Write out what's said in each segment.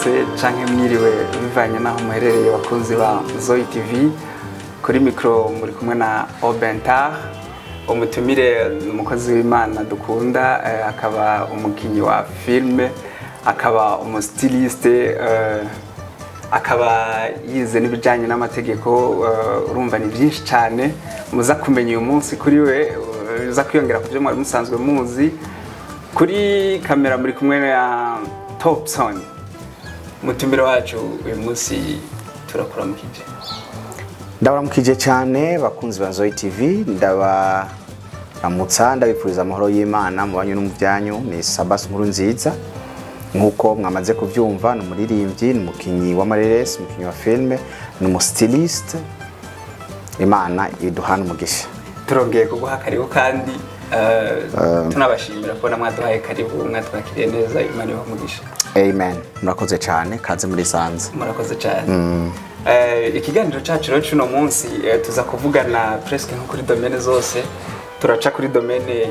mwaramutse canke mwiriwe bivanye naho muherereye bakunzi ba Nzoyi TV. Kuri micro muri kumwe na Obentar, umutumire umukozi w'Imana dukunda, akaba umukinyi wa filme, akaba umustiliste, akaba yize n'ibijanye n'amategeko. Urumva ni byinshi cyane muza kumenya uyu munsi kuri we, uza kwiyongera kuvyo mwari musanzwe muzi. Kuri kamera muri kumwe na Topson, mutumire wacu uyu munsi turakuramukije. Ndabaramukije cyane bakunzi ba Nzoyi TV, ndabaramutsa ndabipfuriza amahoro y'Imana mu banyu no mu byanyu. Ni Sabbas nkuru nziza, nkuko mwamaze kuvyumva, ni umuririmbyi, ni umukinyi wa mareresi, umukinyi wa filme, ni umustiliste. Imana iduhana umugisha. Turongeye kuguha karibu kandi tunabashimira ko mwaduhaye karibu, mwatwakiriye neza. Imana ibahe umugisha. Amen. Murakoze cyane, kaze muri sanze. Murakoze cyane. Ikiganiro cyacu rero cy'uno munsi tuza kuvugana presque nko kuri domaine zose. Turaca kuri domaine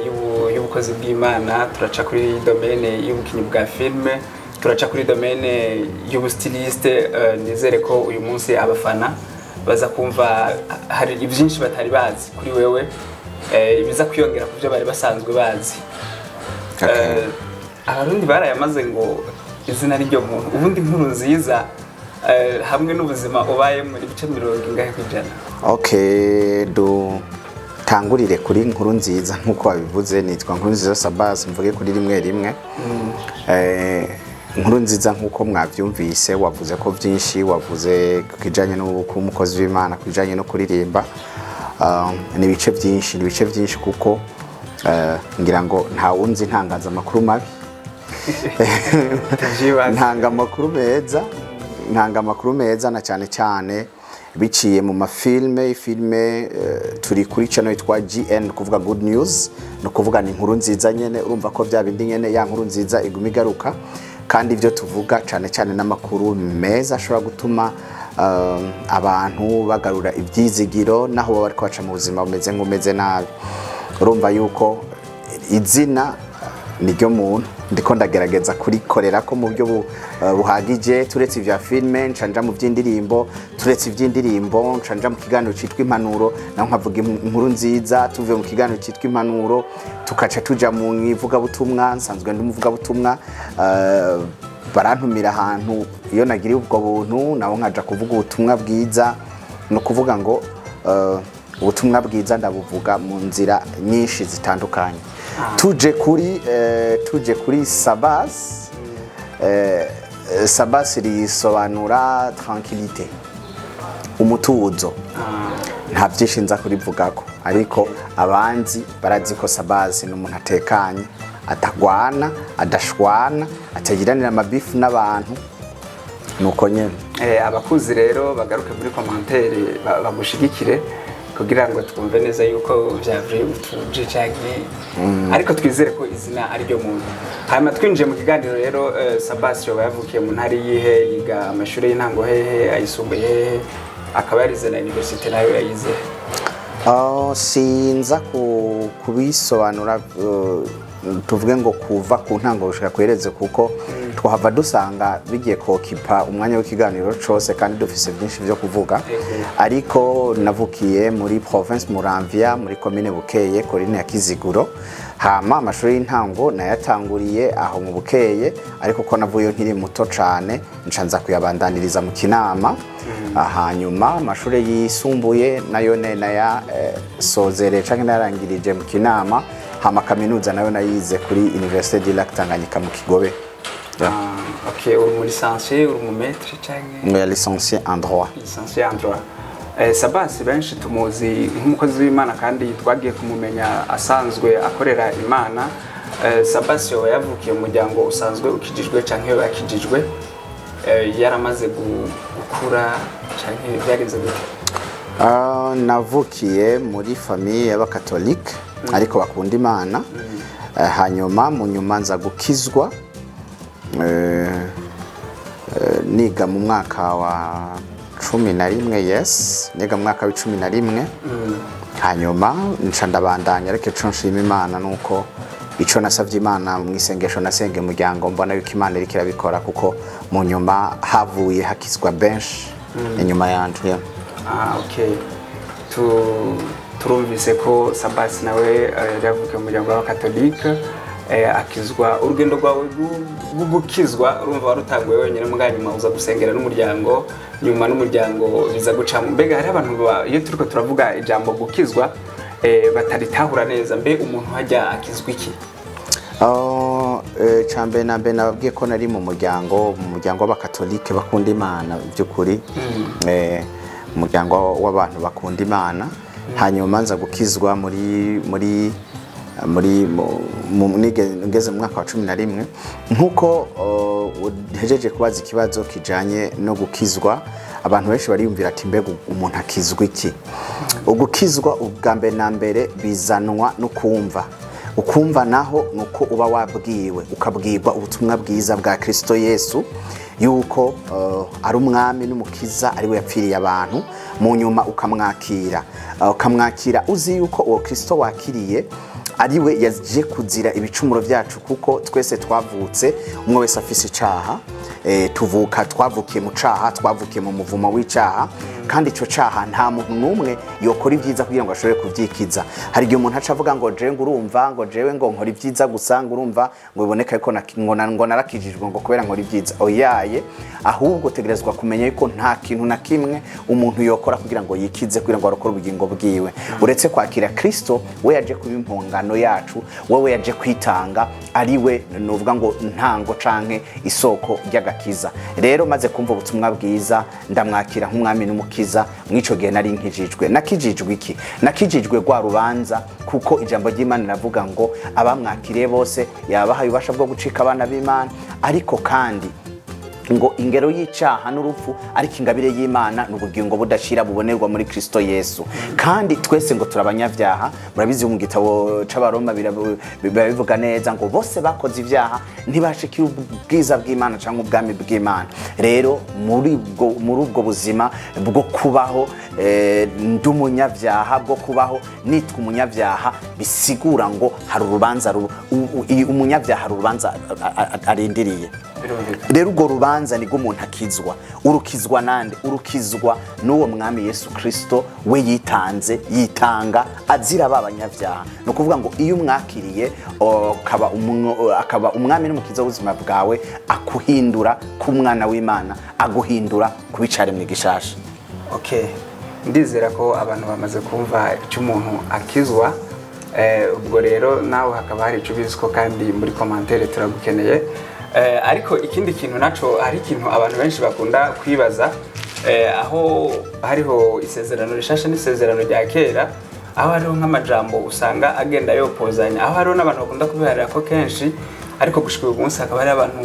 y'ubukozi bw'Imana, turaca kuri domaine y'ubukinyi bwa filme, turaca kuri domaine y'ubustiliste. Nizere ko uyu munsi abafana baza kumva hari ibyinshi batari bazi kuri wewe, ibiza kwiyongera ku byo bari basanzwe bazi. Abarundi barayamaze ngo izina ryo muntu, ubundi nkuru nziza hamwe n'ubuzima ubaye muri bice 70 kwijana. Okay, tangurire kuri nkuru nziza nkuko wabivuze. Nitwa nkuru nziza Sabbas, mvuge kuri rimwe rimwe. Nkuru nziza nkuko mwavyumvise, wavuze ko byinshi, wavuze kijanye no kuba umukozi w'Imana, kijanye no kuririmba. Ni bice byinshi kuko ngira ngo nta wunzi ntangaza amakuru mabi. Ntanga amakuru meza na cyane biciye mu mafilme. Filme turi kuri channel yitwa GN, kuvuga good news, no kuvuga ni inkuru nziza nyene. Urumva ko bya bindi nyene ya nkuru nziza iguma igaruka, kandi ibyo tuvuga cyane n'amakuru meza ashobora gutuma abantu bagarura ibyizigiro naho baba bariko baca mu buzima bumeze nk'umeze nabi. Urumva yuko izina niryo muntu ndiko ndagerageza kurikorera ko mu byo buhagije. Turetse ivya filme ncanja mu by'indirimbo, turetse ivy'indirimbo ncanja mu kiganiro citwa impanuro, naho nkavuga inkuru nziza. Tuvuye mu kiganiro citwa impanuro tukaca tuja mu ivuga butumwa. Nsanzwe ndi muvuga butumwa, barantumira ahantu iyo nagiriye ubwo buntu, naho nkaja kuvuga ubutumwa bwiza. No kuvuga ngo ubutumwa bwiza ndabuvuga mu nzira nyinshi zitandukanye. Tuje kuri Sabbas. Sabbas risobanura tranquillité, umutuzo. Nta byinshi nza kurivugako, ariko abanzi barazi ko Sabbas ni umuntu atekanye, atagwana, adashwana, atagiranira amabifu n'abantu. Nuko nyene abakuzi rero bagaruke muri commentaire bagushigikire kugira ngo twumve neza yuko byavuye utuje cyane. Ariko twizere ko izina ari ryo muntu. Hanyuma twinjiye mu kiganiro rero, Sabbas yo yavukiye mu ntari yihe, yiga amashuri y'intango hehe, ayisumbuye hehe, akaba yarize na university nayo yayize. Sinza kubisobanura tuvuge ngo kuva ku ntango gushika kwereze, kuko twahava dusanga bigiye kokipa umwanya w'ikiganiro cyose, kandi dufise byinshi byo kuvuga. Ariko navukiye muri province Muramvya, muri commune Bukeye, commune ya Kiziguro. Hama amashuri y'intango nayatanguriye aho mu Bukeye, ariko ko navuye nkiri muto cyane ncanza kuyabandaniriza mu Kinama. Hanyuma amashuri yisumbuye nayo naya sozere canke narangirije mu Kinama. Hama kaminuza nayo nayize kuri Université du Lac Tanganyika mu Kigobe. Okay, uri mu licencié, uri mu maître canke? Mu licencié en droit. Licencié en droit. Sabbas benshi tumuzi nk'umukozi w'Imana, kandi twagiye kumumenya asanzwe akorera Imana. Sabbas yo yavukiye mu muryango usanzwe ukijijwe canke yakijijwe, yaramaze gukura canke byageze gute? Navukiye muri famille y'abakatolike, ariko bakunda Imana. Hanyuma mu nyuma nza gukizwa, niga mu mwaka wa 11. Yes, niga mu mwaka wa 11. Hanyuma nca ndabandanya, ariko cyo nshima Imana nuko ico nasavye Imana mu isengesho nasenge umuryango mbona yuko Imana iriko irabikora kuko mu nyuma havuye hakizwa benshi inyuma yanje. Okay. Turumvise ko Sabbas nawe yavukiye mu muryango w'abakatolika, akizwa urugendo rwawe gukizwa urumva warutanguye wenyine mu nyuma uza gusengera n'umuryango, nyuma n'umuryango biza guca mbega hari abantu iyo turiko turavuga ijambo gukizwa bataritahura neza, mbe umuntu hajya akizwa iki? Cambe nambe nababwiye ko nari mu muryango w'abakatolike bakunda Imana by'ukuri, umuryango w'abantu bakunda Imana, hanyuma nza gukizwa ngeze mu mwaka wa 11 nkuko hejeje kubaza ikibazo kijanye no gukizwa. Abantu benshi bariyumvira ati mbega umuntu akizwa iki? Ugukizwa ubwambe na mbere bizanwa no kumva. Ukumva naho nuko uba wabwiwe ukabwirwa ubutumwa bwiza bwa Kristo Yesu yuko ari umwami n'umukiza, ari we yapfiriye abantu, mu nyuma ukamwakira uzi yuko uwo Kristo wakiriye ari we yaje kuzira ibicumuro byacu, kuko twese twavutse umwe wese afise icaha, twavukiye mu caha, twavukiye mu muvumo w'icaha, kandi ico caha nta muntu numwe yokora ibyiza kugira ngo ashobore kuvyikiza. Hari igihe umuntu aca avuga ngo jewe ngurumva ngo jewe ngo nkora ibyiza gusa, ngurumva ngo biboneka yuko ngo narakijijwe ngo kubera nkora ibyiza. Oyaye, ahubwo tegerezwa kumenya yuko nta kintu na kimwe umuntu yokora kugira ngo yikize, kugira ngo arokore ubugingo bwiwe uretse kwakira Kristo. We yaje kuba impongano yacu, wewe yaje kwitanga, ari we novuga ngo ntango canke isoko ry'agakiza. Rero maze kumva ubutumwa bwiza ndamwakira nk'umwami n'umukiza, mwico gihe nari nkijijwe. Nakijijwe iki? Nakijijwe gwa rubanza, kuko ijambo ry'Imana navuga ngo abamwakiriye bose yabahaye ubasha bwo gucika abana b'Imana, ariko kandi ngo ingero y'icaha n'urupfu, ariko ingabire y'Imana n'ubugingo budashira bubonerwa muri Kristo Yesu. Kandi twese ngo turabanyavyaha, murabizi mu gitabo c'abaroma bivuga neza ngo bose bakoze ivyaha ntibashikira ubwiza bw'Imana cyangwa ubwami bw'Imana. Rero muri ubwo buzima bwo kubaho ndumunyavyaha, bwo kubaho nitwa umunyavyaha, bisigura ngo hari urubanza umunyavyaha hari urubanza arindiriye. Rero urwo rubanza nibwo umuntu akizwa. Urukizwa nande? Urukizwa n'uwo mwami Yesu Kristo, we yitanga azira babanyavyaha. No kuvuga ngo iyo umwakiriye akaba umwami n'umukiza w'ubuzima bwawe, akuhindura ku mwana w'Imana, aguhindura kubicare mu gishasha. Okay, ndizera ko abantu bamaze kumva icyo umuntu akizwa. Ubwo rero nawe hakaba hari icyo biziko, kandi muri commentaire turagukeneye. Ariko ikindi kintu naco, hari ikintu abantu benshi bakunda kwibaza, aho hariho isezerano rishasha n'isezerano rya kera, aho hariho nk'amajambo usanga agenda yopozanya, aho hariho n'abantu bakunda kubiharira ko kenshi, ariko gushika uyu munsi hakaba hari abantu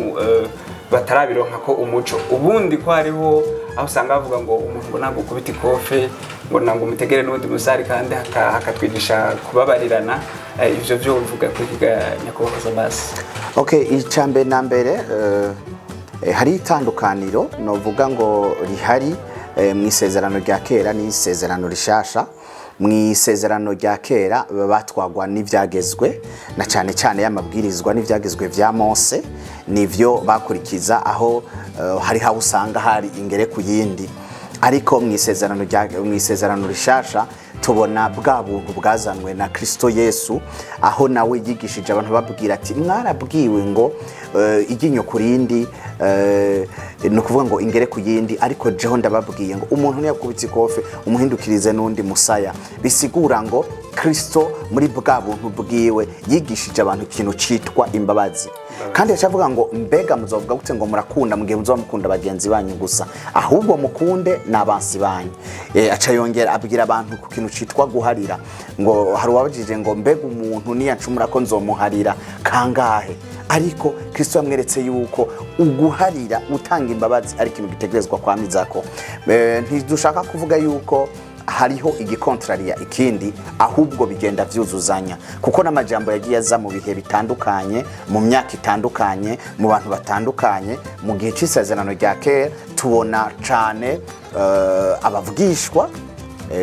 batarabironka ko umuco. Ubundi ko hariho aho usanga bavuga ngo umuntu ngo ntabwo kubita ikofe, ngo ntabwo umutegere n'ubundi musari, kandi hakatwigisha kubabarirana. Ivyo byo uvuga kwiga nyakubahwa Sabbas. Okay, icambe na mbere hari itandukaniro novuga ngo rihari mu isezerano rya kera n'isezerano rishasha. Mu isezerano rya kera batwagwa n'ivyagezwe, na cyane cyane y'amabwirizwa n'ivyagezwe vya Mose, nivyo bakurikiza, aho hari ha usanga hari ingere ku yindi. Ariko mu isezerano rishasha tubona bwa buntu bwazanwe na Kristo Yesu, aho nawe yigishije abantu babwira ati mwarabwiwe ngo iginyo kurindi, no kuvuga ngo ingere ku yindi, ariko jeho ndababwiye ngo umuntu ntiyakubitse ikofe umuhindukirize n'undi musaya. Bisigura ngo Kristo muri bwa buntu bwiwe yigishije abantu ikintu citwa imbabazi. Kandi yacavuga ngo mbega muzovuga gute ngo murakunda mu gihe muzomukunda bagenzi banyu gusa, ahubwo mukunde n'abansi banyu. Aca yongera abwira abantu ku kintu citwa guharira, ngo hari wabajije ngo mbega umuntu niyacumura ko nzomuharira kangahe. Ariko Kristo yamweretse yuko uguharira utanga imbabazi ari ikintu gitegerezwa kwamizako. Ntidushaka kuvuga yuko hariho igikontrariya ikindi, ahubwo bigenda vyuzuzanya, kuko n'amajambo yagiye aza mu bihe bitandukanye, mu myaka itandukanye, mu bantu batandukanye. Mu gihe c'isezerano rya kera tubona cane abavugishwa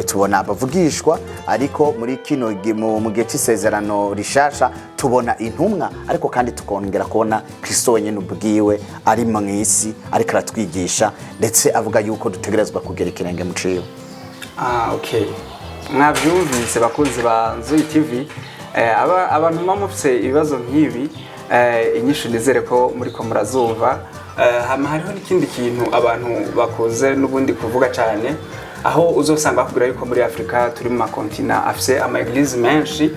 tubona abavugishwa ariko muri kino mu gihe cy'isezerano rishasha tubona intumwa ariko kandi tukongera kubona Kristo wenyine ubwiwe ari mu isi ariko aratwigisha ndetse avuga yuko dutegerezwa kugera ikirenge mu ciwe. Okay, mwabyumvise bakunzi ba Nzoyi TV, abantu bamufise ibibazo nk'ibi inyishu nizere ko muri ko murazumva. Hariho n'ikindi kintu abantu bakoze n'ubundi kuvuga cyane, aho uzosanga bakubwira yuko muri Afrika turi mu makontina afise ama eglise menshi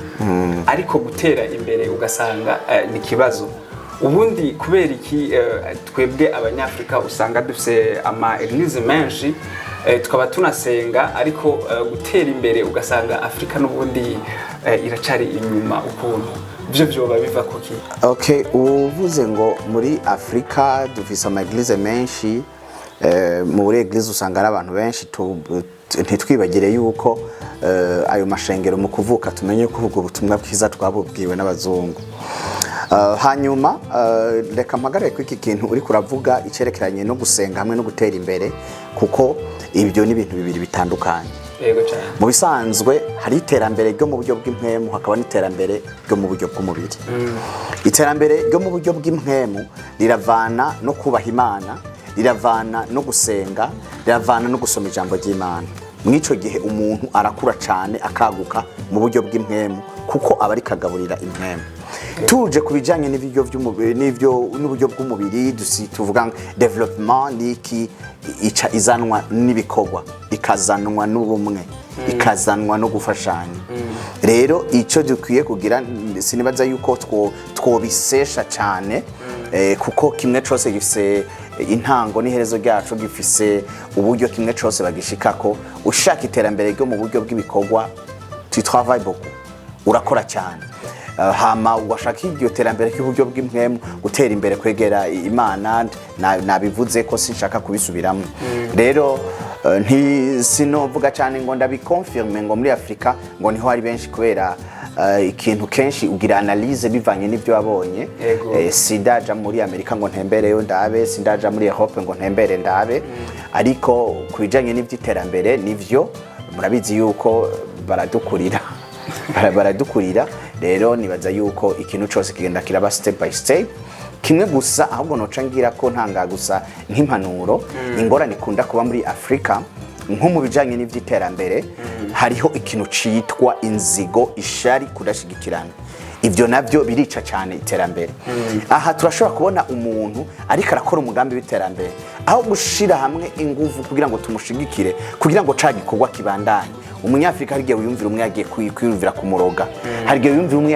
ariko gutera imbere ugasanga ni kibazo. Ubundi kubera iki twebwe abanyafrika usanga dufise ama eglise menshi tukaba tunasenga ariko gutera imbere ugasanga Afrika n'ubundi iracari inyuma ukuntu byo biva kuki? Okay, uvuze ngo muri Afrika dufise ama eglise menshi, muri eglise usanga ari abantu benshi, ntitwibagire yuko ayo mashengero mu kuvuka tumenye ko ubwo butumwa bwiza twabubwiwe n'abazungu. Hanyuma reka mpagarare ku iki kintu uri kuravuga icerekeranye no gusenga hamwe no gutera imbere, kuko ibyo ni ibintu bibiri bitandukanye. Yego cyane. Mu bisanzwe hari iterambere ryo mu buryo bw'impwemu, hakaba n'iterambere ryo mu buryo bw'umubiri. Iterambere ryo mu buryo bw'impwemu riravana no kubaha Imana, riravana no gusenga, riravana no gusoma ijambo ry'Imana. Mwico gihe umuntu arakura cyane akaguka mu buryo bw'impwemu kuko aba ari kagaburira impwemu. Tuje kubijanye n'ibyo by'umubiri n'uburyo bw'umubiri tuvuga development niki ica izanwa n'ibikorwa, ikazanwa n'ubumwe, ikazanwa no gufashanya. Rero ico dukwiye kugira, sinibaza yuko twobisesha cyane kuko kimwe cyose gifise intango n'iherezo ryacu, gifise uburyo kimwe cyose bagishikako. Ushaka iterambere ryo mu buryo bw'ibikorwa, tu travailles beaucoup, urakora cyane. Hama ugashaka iryo terambere cy'uburyo bw'impwemu, gutera imbere kwegera Imana, nabivuze ko sinshaka kubisubiramo. Rero sinovuga cyane ngo ndabikonfirme ngo muri Afrika ngo niho hari benshi, kubera ikintu kenshi ugira analyse bivanye n'ibyo wabonye. Sindaja muri Amerika ngo ntembereyo ndabe, sindaja muri Europe ngo ntembere ndabe, ariko kubijanye n'ivy'iterambere nivyo murabizi yuko baradukurira. Rero nibaza yuko ikintu cyose kigenda kiraba step by step. Kimwe gusa ahubwo noca ngira ko ntanga gusa nk'impanuro, ingorane ikunda kuba muri Afrika nko mu bijanye n'ivy'iterambere, hariho ikintu citwa inzigo, ishari, kudashigikirana. Ivyo navyo birica cyane iterambere. Aha turashobora kubona umuntu ariko arakora umugambi w'iterambere, aho gushira hamwe ingufu kugira ngo tumushigikire, kugira ngo ca gikorwa kibandanye. Umunyafrika hari gihe wiyumvira umwe yagiye kwiyumvira kumuroga, hari gihe wiyumvira umwe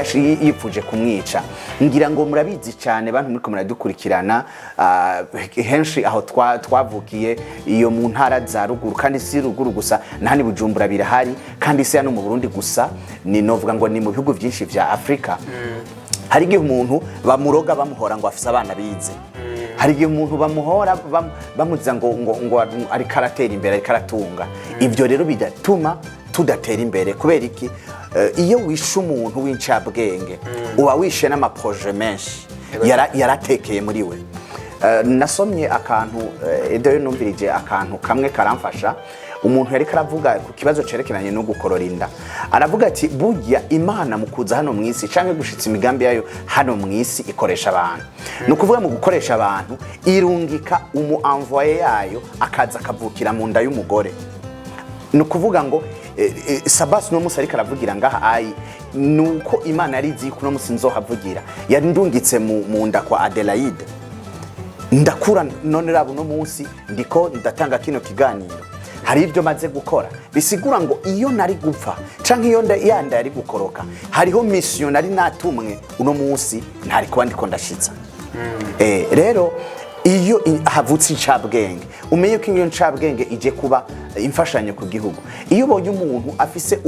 yipfuje kumwica. Ngira ngo murabizi cyane bantu muri ko muradukurikirana, henshi aho twavukiye iyo mu ntara za ruguru, kandi si ruguru gusa, nahani Bujumbura birahari, kandi si hano mu Burundi gusa, ni novuga ngo ni mu bihugu byinshi vya Afrika. Hari gihe umuntu bamuroga bamuhora ngo afise abana bize, hari gihe umuntu bamuhora bamuza ngo ari karatera imbere, ari karatunga. Ivyo rero bidatuma tudatera imbere. Kubera iki? Iyo wishe umuntu w'incabwenge uba wishe n'amaproje menshi yaratekeye muri we. Nasomye akantu edo numvirije akantu kamwe karamfasha. Umuntu yari karavuga ku kibazo cerekeranye no gukorora inda, aravuga ati burya Imana mu kuza hano mu isi canke gushitsa imigambi yayo hano mu isi ikoresha abantu. No kuvuga mu gukoresha abantu irungika envoyé yayo akaza akavukira mu nda y'umugore. No kuvuga ngo Sabbas no musi ariko aravugira ngaha ayi nuko Imana arizi ko no musi nzohavugira, yari ndungitse mu nda kwa Adelaide, ndakura none rabo no musi ndiko ndatanga kino kiganiro. Hari ibyo maze gukora bisigura ngo iyo nari gupfa canke iyo yanda yari gukoroka, hariho mission nari natumwe uno munsi ntari kuba ndiko ndashitsa. Rero iyo havutse incabwenge, umenye ko iyo ncabwenge ije kuba imfashanyo ku gihugu. Iyo ubonye umuntu afise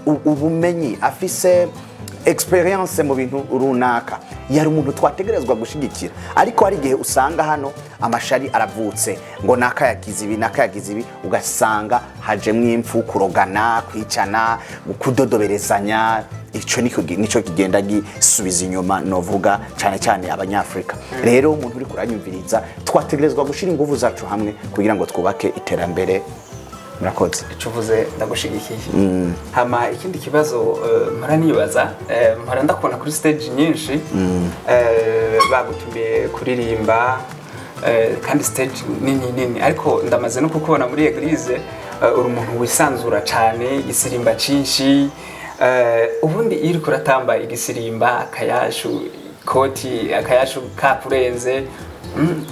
ubumenyi, afise experience mu bintu runaka, yari umuntu twategerezwa gushigikira. Ariko hari gihe usanga hano amashari aravutse ngo nakayagize ibi, ugasanga hajemwe impfu, kurogana, kwicana, kudodoberezanya. Ico nico kigenda gisubiza inyuma novuga cyane cyane abanyafrika. Rero umuntu uri kuranyumviriza, twategerezwa gushira ingufu zacu hamwe kugira ngo twubake iterambere murakoze ico uvuze ndagushigikiye. Hama ikindi kibazo mpora nibaza, mpora ndakubona kuri stage nyinshi bagutumiye kuririmba kandi stage nini ariko ndamaze no kukubona muri eglise uri umuntu wisanzura cyane, igisirimba cinshi. Ubundi iyo uriko uratamba igisirimba akayashu koti akayashu kakurenze,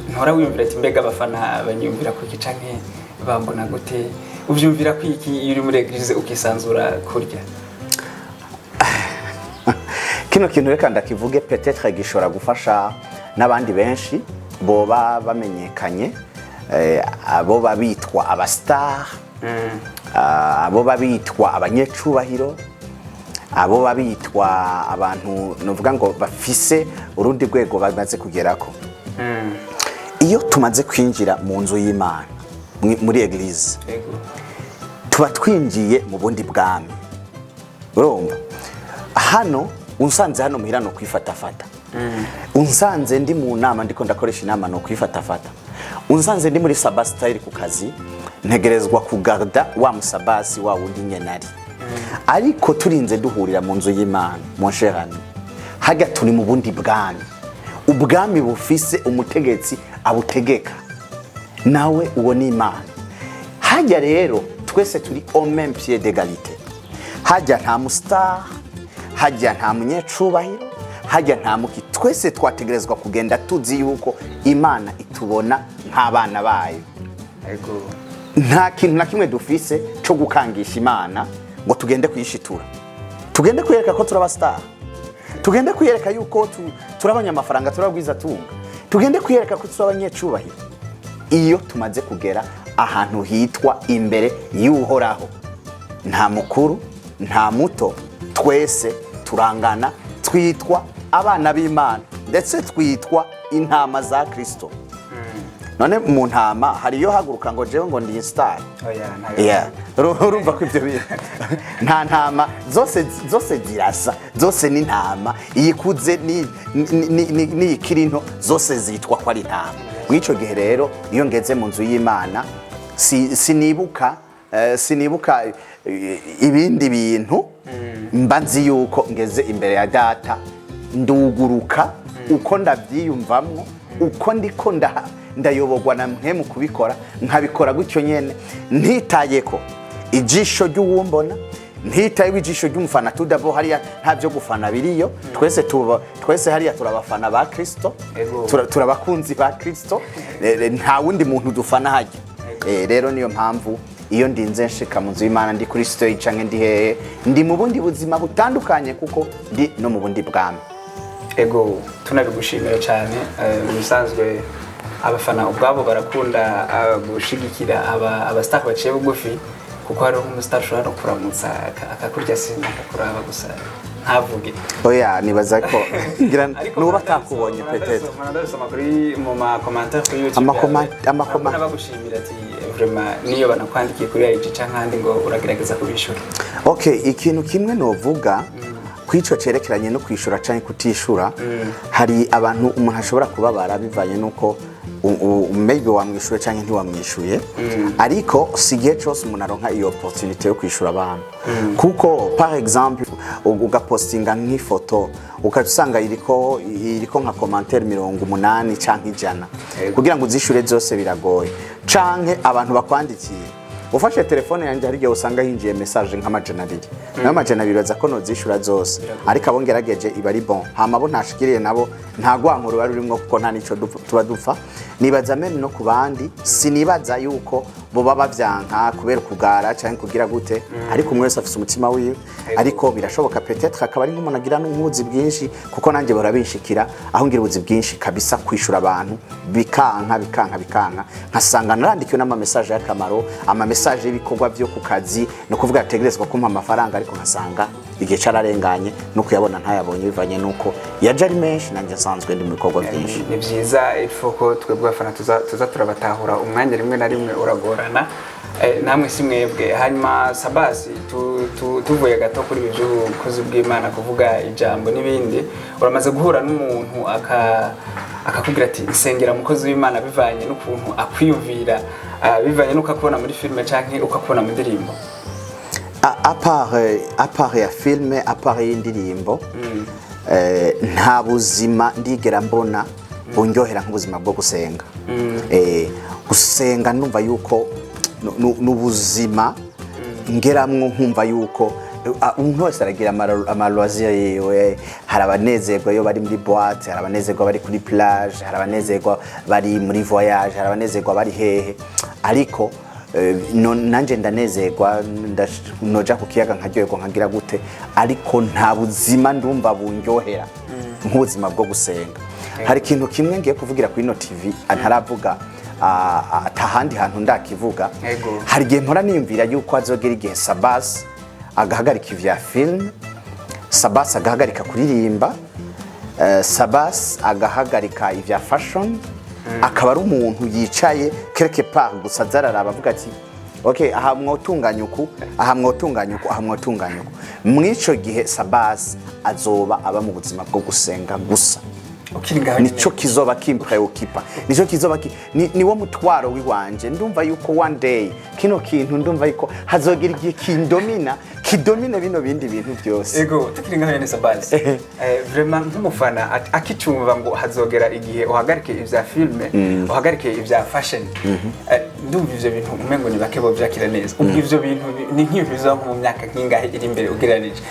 ntora wiyumvira ati mbega abafana banyumvira kuki canke bambona gute? Uvyumvira kwiki iyo uri muri eglise ukisanzura kurya? Kino kintu reka ndakivuge, peut-être gishobora gufasha n'abandi benshi boba bamenyekanye, abo babitwa abastar, abo babitwa abanyecubahiro, abo babitwa abantu novuga ngo bafise urundi rwego bamaze kugerako. Iyo tumaze kwinjira mu nzu y'Imana muri eglise, tuba twinjiye mu bundi bwami. Urumva hano unsanze hano muhira no kwifatafata, unsanze ndi mu nama ndiko ndakoresha inama no kwifatafata, unsanze ndi muri Sabbas style ku kazi, ntegerezwa kugarda wa musabasi wa wundi nyenari. Ariko turinze duhurira mu nzu y'Imana, mon cher ami, haga turi mu bundi bwami, ubwami bufise umutegetsi abutegeka, nawe uwo ni Imana. Hajya rero twese turi au même pied d'égalité. Hajya nta mustar, hajya nta munyecubahiro, hajya nta muki, twese twategerezwa kugenda tuzi yuko Imana itubona nk'abana bayo. Nta kintu na kimwe dufise cyo gukangisha Imana ngo tugende kuyishitura, tugende kuyereka ko turabastar, tugende kuyereka yuko turabanya amafaranga, turabwiza tunga, tugende kuyereka ko turabanyecubahiro. Iyo tumaze kugera ahantu hitwa imbere y'Uhoraho, nta mukuru nta muto, twese turangana, twitwa abana b'Imana, ndetse twitwa intama za Kristo. None mu ntama hariyo haguruka ngo jewe ngo ndi star. Urumva ko ibyo bintu nta ntama zose zirasa, zose ni ntama, iyikuze ni ikirinto, zose zitwa ko ari intama. Mwico gihe rero iyo ngeze mu nzu y'Imana sinibuka ibindi bintu, mba nzi yuko ngeze imbere ya data, nduguruka uko ndabyiyumvamwo, uko ndiko ndayobogwa na mwe mu kubikora, nkabikora gutyo nyene, ntitaye ko ijisho ry'uwumbona, ntitaye ijisho ry'umufana. Tudabo hariya nta byo gufana biriyo, twese hariya turabafana ba Kristo, turabakunzi ba Kristo, nta wundi muntu dufana hajya. Rero niyo mpamvu iyo ndinze nshika mu nzu y'Imana, ndi kuri stage canke ndi hehe, ndi mu bundi buzima butandukanye kuko ndi no mu bundi bwami. Tunabigushimira cyane. Musanzwe abafana ubwabo barakunda gushigikira abastar baciye bugufi, kuko hari umustar ushobora no kuramutsa akakurya sima akakuraba gusa ntavuge. Oya nibaza ko ngira nuba takubonye peut-être ndasoma kuri mu ma commentaire kuri YouTube, ama bagushimira ati vraiment niyo banakwandikiye kuri IG cyangwa ngo uragerageza kubishura. Ikintu kimwe novuga kwico cerekeranye no kwishura canke kutishura, hari abantu umuntu ashobora kubabara bivanye nuko maybe wamwishuye canke ntiwamwishuye, ariko sigiye cyose umuntu aronka iyo opportunity yo kwishura abantu. Kuko par exemple ugapostinga nk'ifoto ukasanga iriko nka commentaire 80 canke 100, kugira ngo uzishure zose biragoye. Canke abantu bakwandikiye ufashe telefone yanjye hari gihe usanga hinjiye message nk'amajana 2, nayo majana 2 baza ko nozishura zose, ariko abo ngerageje iba ari bon. Hama bo ntashikiriye nabo nta gwankuru bari urimo, kuko nta nico tuba dupfa. Nibaza meme no kubandi, sinibaza yuko bo baba bavyanka kubera kugara cyangwa kugira gute, ariko umwe wese afite umutima wiwe. Ariko birashoboka peut-être akaba ari nk'umuntu agira n'umuzi bwinshi, kuko nanjye barabinshikira aho ngira ubuzi bwinshi kabisa kwishura abantu bikanka nkasanga narandikiwe n'ama message y'akamaro, ama message y'ibikorwa byo ku kazi, no kuvuga ategerezwa kumpa amafaranga, ariko nkasanga igihe cararenganye no kuyabona ntayabonye bivanye nuko yaje ari menshi nanjye nsanzwe ndi mu bikorwa byinshi. Ni byiza ifoko twebwe abafana tuza turabatahura umwanya rimwe na rimwe uragorana namwe si mwebwe. Hanyuma Sabbas tuvuye gato kuri ibyo ubukozi bw'Imana kuvuga ijambo n'ibindi, uramaze guhura n'umuntu akakubwira ati nsengera umukozi w'Imana bivanye n'ukuntu akwiyumvira, bivanye n'uko akubona muri filime canke uko akubona mu ndirimbo? Apart ya filme, apart y'indirimbo, nta buzima ndigera mbona bunyohera nk'ubuzima bwo gusenga. Gusenga numva yuko n'ubuzima ngeramwo, nkumva yuko umuntu wese aragira amalwazia yewe. Hari abanezerwa iyo bari muri boîte, hari abanezerwa bari kuri plage, hari abanezerwa bari muri voyage, hari abanezerwa bari hehe, ariko nanje ndanezerwa noja ku kiyaga nkaryoherwa nkagira gute, ariko nta buzima ndumva bunyohera nk'ubuzima bwo gusenga. Hari ikintu kimwe ngiye kuvugira kuri no TV ntaravuga atahandi hantu ndakivuga. Hari igihe mpora niyumvira yuko azogera igihe Sabbas agahagarika ivya film, Sabbas agahagarika kuririmba, Sabbas agahagarika ivya fashion, akaba ari umuntu yicaye quelque part gusa zararaba avuga ati okay, aha mwotunganya uku, aha mwotunganya uku, aha mwotunganya uku. Mwico gihe Sabbas azoba aba mu buzima bwo gusenga gusa. Nico kizoba kimpreocupa, nico kizoba niwo mutwaro wiwanje. Ndumva yuko one day kino kintu ndumva yuko hazogira igihe kidomina bino bindi bintu byose. Ego tukiri ngaho ne Sabbas, vraiment nk'umufana akicumva ngo hazogera igihe uhagarike ivya filme, uhagarike ivya fashion, ndumva ivyo bintu umengo ni bake bo vyakira neza. Ivyo bintu ni nk'ibizo mu myaka nk'ingahe iri imbere ugereranije?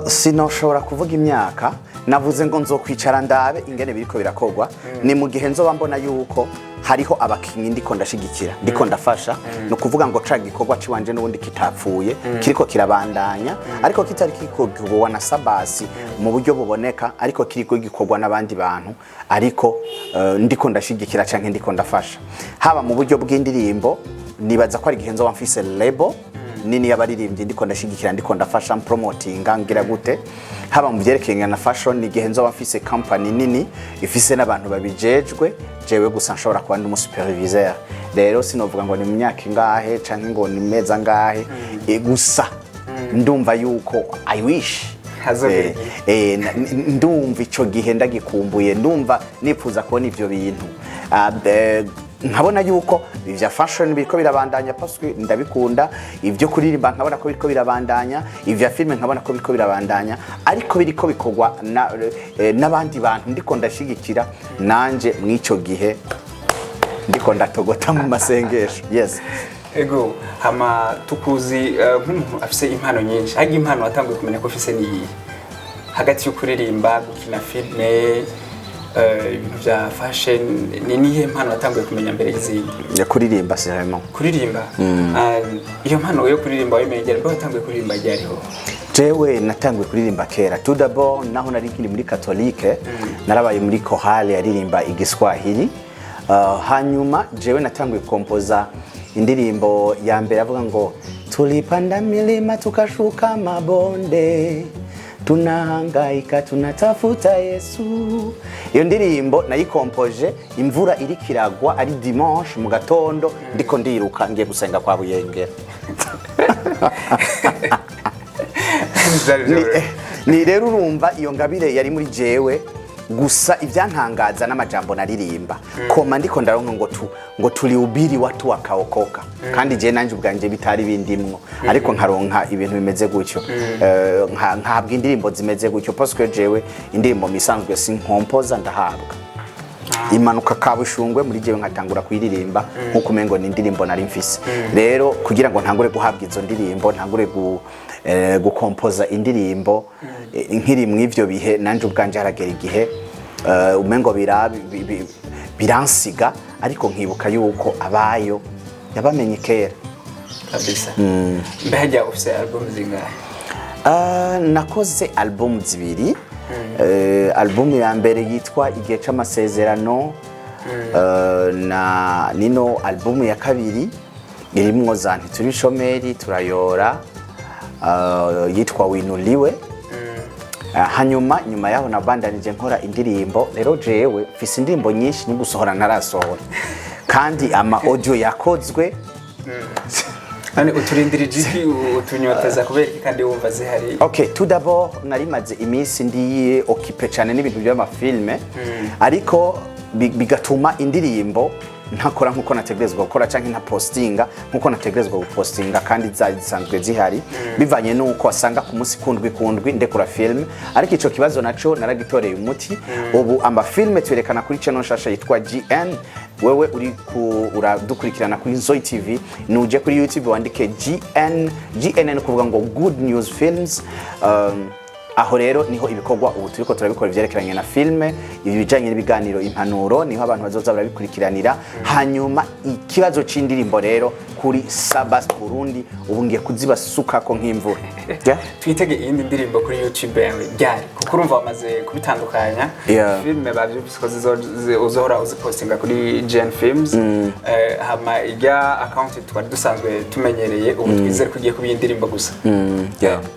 Sinoshobora kuvuga imyaka, navuze ngo nzokwicara ndabe ingene biriko birakogwa. Ni mu gihe nzoba mbona yuko hariho abakinyi ndiko ndashigikira, ndiko ndafasha, no kuvuga ngo ca gikorwa ciwanje n'ubundi kitapfuye, kiriko kirabandanya, ariko kitari kikogwa na Sabbas mu buryo buboneka, ariko kiriko gikorwa n'abandi bantu, ariko ndiko ndashigikira canke ndiko ndafasha. Haba mu buryo bw'indirimbo, nibaza ko ari gihe nzoba mfise label nini y'abaririmbyi ndiko ndashigikira, ndiko ndafasha promotinga ngira gute. Haba mu byerekeye na fashion, ni gihe nzoba mfise company nini ifise n'abantu babijejwe, jewe gusa nshobora kuba ndi umusuperviseur. Rero sinovuga ngo ni mu myaka ingahe canke ngo ni meza ngahe, gusa ndumva yuko I wish ndumva ico gihe ndagikumbuye, ndumva nifuza kubona ivyo bintu. Nkabona yuko ivya fashion biriko birabandanya parce que ndabikunda, ivyo kuririmba nkabona ko biriko birabandanya, ivya filme nkabona ko biriko birabandanya, ariko biriko bikogwa n'abandi bantu ndiko ndashigikira, nanje mwico gihe ndiko ndatogota mu masengesho. Yes. Ego hama tukuzi nk'umuntu afise impano nyinshi, hagi impano watanguye kumenya ko afise ni hagati yo kuririmba, gukina filme, ibintu bya fashion, ni nihe mpano watanguye kumenya mbere y'izindi? Ya kuririmba siremo. Kuririmba? Iyo mpano yo kuririmba wamenye mbere watanguye kuririmba ryariho? Jewe natanguye kuririmba kera. Tout d'abord naho nari nkiri muri Catholique, narabaye muri chorale yaririmba igiswahili. Hanyuma jewe natanguye kompoza indirimbo ya mbere avuga ngo tulipanda milima tukashuka mabonde, tunahangaika tunatafuta Yesu. Iyo ndirimbo nayikompoje imvura iri kiragwa, ari dimanche mu gatondo ndiko ndiruka ngiye gusenga kwa Buyengera. Ni rero urumva iyo ngabire yari muri jewe, gusa ivyantangaza n'amajambo naririmba koma ndiko ndaronka ngo tulihubiri watu wakaokoka, kandi je nanje ubwanje bitari bindimwo, ariko nkaronka ibintu bimeze gutyo, nkahabwa indirimbo zimeze gutyo parce que jewe indirimbo misanzwe sinkompoza ndahabwa. Imanuka kabushungwe muri jewe nkatangura kuyiririmba nkuko umengo ni indirimbo nari mfise. Rero kugira ngo ntangure guhabwa izo ndirimbo, ntangure gukompoza indirimbo nkiri mu ivyo bihe, nanje ubwanje haragera igihe umengo biransiga, ariko nkibuka yuko abayo yabamenye kera kabisa. Mbajya ufise album zingahe? Nakoze album zibiri. Album ya mbere yitwa Igihe c'amasezerano, na nino album ya kabiri irimwo za ntituri shomeri turayora, yitwa Winuliwe. hanyuma nyuma yaho nabandanije nkora indirimbo rero jewe mfise indirimbo nyinshi ni gusohora ntarasohora kandi ama audio yakozwe Ane uturindira jiki utunyoteza kubera kandi wumva zihari. Okay, tout d'abord narimaze iminsi ndiye occupé cyane n'ibintu by'amafilme ariko bigatuma indirimbo ntakora nkuko nategerezwa gukora canke nta postinga nkuko nategerezwa gupostinga kandi zisanzwe zihari bivanye nuko asanga ku munsi kundwi ndekura film ariko ico kibazo naco naragitoreye umuti ubu amafilme twerekana kuri channel nshasha yitwa GN wewe uri uradukurikirana kuri Nzoyi TV nuje kuri YouTube wandike GN kuvuga ngo Good News Films aho rero niho ibikorwa ubu turiko turabikora ivyerekeranye na filme ibijanye n'ibiganiro impanuro niho abantu bazoza barabikurikiranira hanyuma ikibazo c'indirimbo rero kuri Sabbas Burundi ubu ngiye kuzibasuka ko nk'imvura twitege iyindi ndirimbo kuri YouTube yawe ryari kuko urumva wamaze kubitandukanya filme bavyubisikoze uzohora uzipostinga kuri GN Films hama ijya account twari dusanzwe tumenyereye ubu twizere kugiye kubiye indirimbo gusa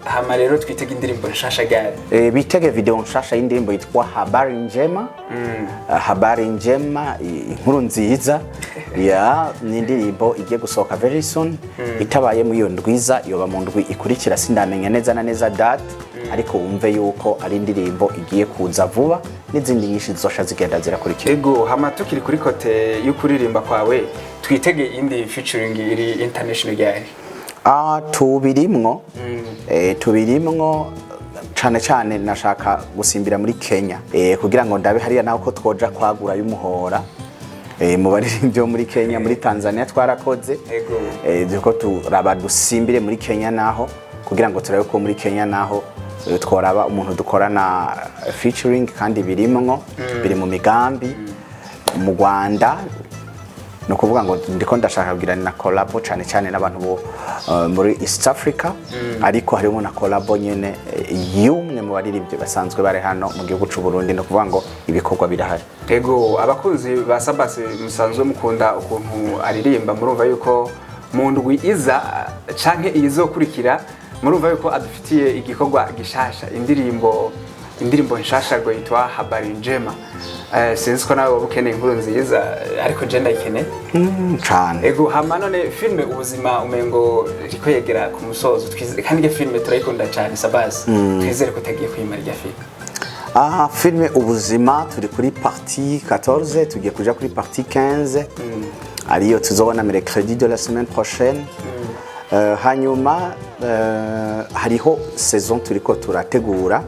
hama rero twitege indirimbo nshasha gari bitege video nshasha y'indirimbo yitwa Habari Njema Habari Njema inkuru nziza ni indirimbo igiye gusohoka very soon itabaye mu iyo ndwiza yoba mu ndwi ikurikira sindamenya neza na neza date ariko wumve yuko ari indirimbo igiye kuza vuba n'izindi nyinshi zosha zigenda zirakurikira ego hama tukiri kuri kote y'ukuririmba kwawe twitege indi featuring iri international gari tubirimwo cyane nashaka gusimbira muri Kenya kugira ngo ndabe hariya naho ko twoja kwagura y'umuhora mu baririmbyi muri Kenya muri Tanzania twarakoze duko turaba dusimbire muri Kenya naho kugira ngo turabe ko muri Kenya naho tworaba umuntu dukorana featuring kandi birimwo biri mu migambi mu Rwanda no kuvuga ngo ndiko ndashaka kugira na collabo cyane n'abantu bo muri East Africa ariko harimo na collabo nyene yumwe mu baririmbyi basanzwe bare hano mu gihugu c'u Burundi no kuvuga ngo ibikorwa birahari ego abakunzi ba Sabbas musanzwe mukunda ukuntu aririmba murumva yuko mu ndwi iza canke izokurikira murumva yuko adufitiye igikorwa gishasha indirimbo nshasha go yitwa Habari Njema sinzi ko nawe wabukeneye inkuru nziza ariko je ndayikeneye cyane ego hama none filme Ubuzima umengo riko yegera ku musozo kandi iyo filme turayikunda cyane Sabbas twizere ko tagiye kwimara irya filme filme Ubuzima turi kuri partie 14 tugiye kuja kuri partie 15 ariyo tuzobona mercredi de la semaine prochaine hanyuma hariho saison turiko turategura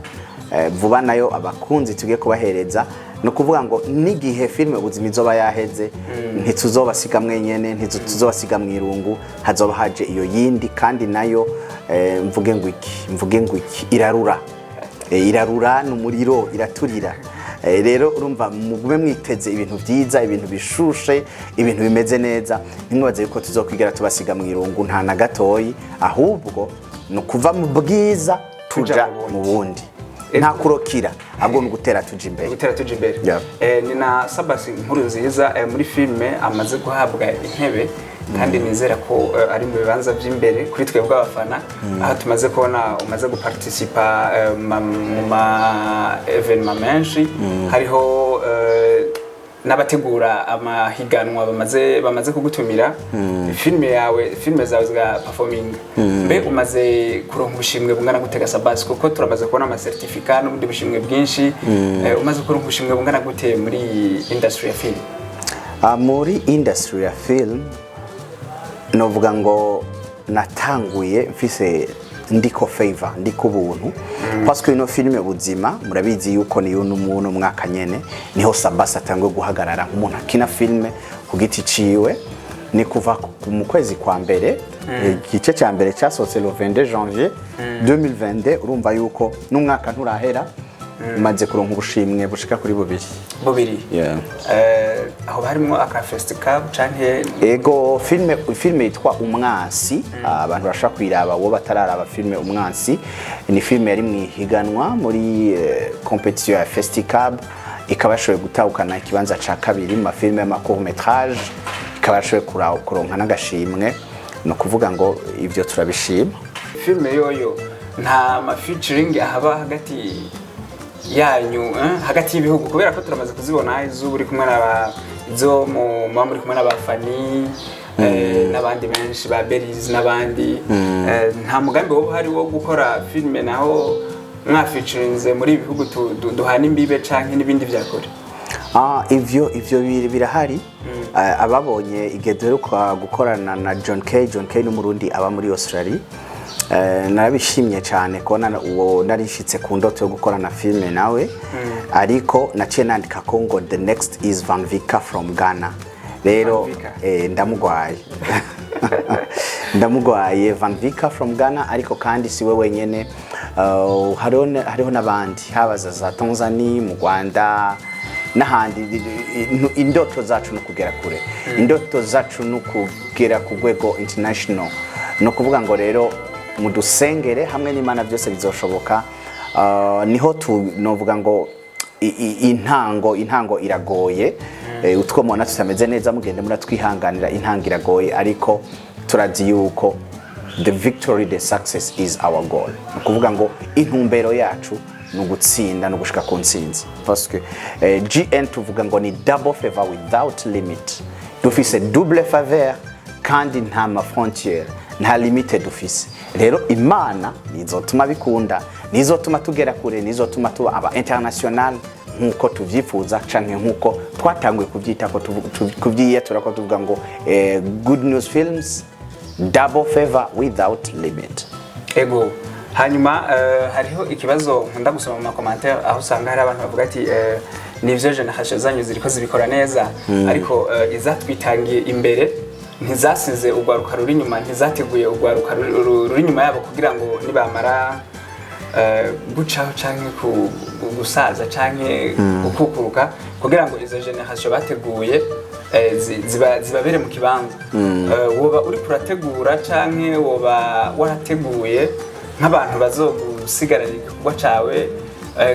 vuba nayo abakunzi tugiye kubahereza no kuvuga ngo nigihe filme Ubuzima izoba yaheze ntituzobasiga mwenyene ntituzobasiga mwirungu hazoba haje iyo yindi kandi nayo mvuge ngo iki irarura n'umuriro iraturira rero urumva mugume mwiteze ibintu byiza ibintu bishushe ibintu bimeze neza nimwabaze yuko tuzokwigera tubasiga mwirungu nta na gatoyi ahubwo no kuva mu bwiza tuja mu bundi nta kurokira ahubwo no gutera tuja imbere ni na Sabbas inkuru nziza muri filme amaze guhabwa intebe kandi nizera ko ari mu bibanza by'imbere kuri twebwe abafana aho tumaze kubona umaze guparticipa mu ma evenement menshi hariho n'abategura amahiganwa bamaze kugutumira filme zawe za performing mbe umaze kuronka ubushimwe bungana gute Sabbas kuko turamaze kubona ama certificate n'ubundi bushimwe bwinshi umaze kuronka ubushimwe bungana gute muri industry ya film muri industry ya film novuga ngo natanguye mfise ndiko favor ndiko buntu parce que ino filme Ubuzima murabizi yuko niyo n'umuntu mwaka nyene niho Sabbas atangwe guhagarara nk'umuntu akina filme ku giti ciwe ni kuva mu kwezi kwa mbere igice cya mbere cyasohotse le 22 janvier 2022 urumva yuko n'umwaka nturahera umaze kuronka ubushimwe bushika kuri bubiri aho harimo aka festival canke ego filme yitwa Umwansi abantu bashaka kwiraba wo batararaba filme Umwansi ni filme yari mwihiganwa muri competition ya festival ikabashoye gutahukana ikibanza ca kabiri mu filme ya court métrage ikabashoye kuronka n'agashimwe no kuvuga ngo ivyo turabishima filme yoyo nta ma featuring ahaba hagati yanyu hagati y'ibihugu kubera ko turamaze kuzibona izo uri kumwe izo muri kumwe n'abafani n'abandi benshi ba Belize n'abandi nta mugambi wo hari wo gukora filme naho mwa featurinze muri ibihugu duhana imbibe canke n'ibindi vyakore ivyo birahari ababonye igeduheruka gukorana na John K n'umurundi aba muri Australia narabishimye cyane ko uwo narishitse ku ndoto yo gukorana filme nawe ariko naciye nandika ko ngo the next is Van Vika from Ghana rero ndamugwaye Van Vika from Ghana ariko kandi siwe wenyene hariho n'abandi habaza za Tanzania mu Rwanda n'ahandi indoto zacu no kugera kure indoto zacu no kugera ku rwego international no kuvuga ngo rero mudusengere hamwe n'Imana byose bizoshoboka niho novuga ngo intango iragoye utwo mona tutameze neza mugende muri twihanganira intango iragoye ariko turazi yuko the victory the success is our goal kuvuga ngo intumbero yacu no gutsinda no gushika ku ntsinzi parce que GN tuvuga ngo ni double favor without limit dufise double faveur kandi nta ma frontière nta limite dufise rero Imana nizotuma bikunda nizotuma tugera kure nizotuma tuba aba international nkuko tuvyifuza canke nkuko twatanguye kuvyita ko kuvyiyatura ko tuvuga ngo good news films double favor without limit ego hanyuma hariho ikibazo nkunda gusoma mu commentaire aho usanga hari abantu bavuga ati nivyo generation zanyu ziriko zibikora neza ariko izatwitangiye imbere ntizasize ugwaruka ruri nyuma ntizateguye ugwaruka ruri nyuma yabo kugira ngo nibamara gucaho canke gusaza canke gukukuruka kugira ngo izo generation bateguye zibabere mu kibanza woba uri kurategura canke woba warateguye nk'abantu bazogusigarana igikorwa cawe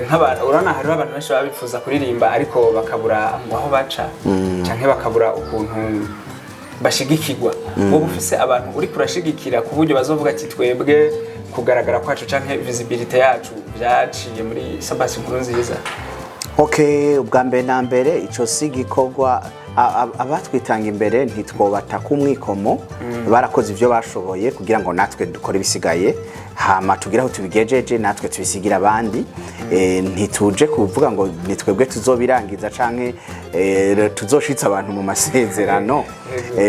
nk'abantu urana hari abantu benshi babifuza kuririmba ariko bakabura aho baca canke bakabura ukuntu bashigikirwa wowe ufise abantu uri kurashigikira ku buryo bazovuga ati twebwe kugaragara kwacu canke visibility yacu byaciye muri Sabbas inkuru nziza okay ubwa mbere na mbere ico sigikorwa abatwitanga imbere ntitwobata kumwikomo barakoze ivyo bashoboye kugira ngo natwe dukore bisigaye hama tugiraho tubigejeje natwe tubisigira abandi ntituje kuvuga ngo nitwebwe tuzobirangiza canke tuzoshitsa abantu mu masezerano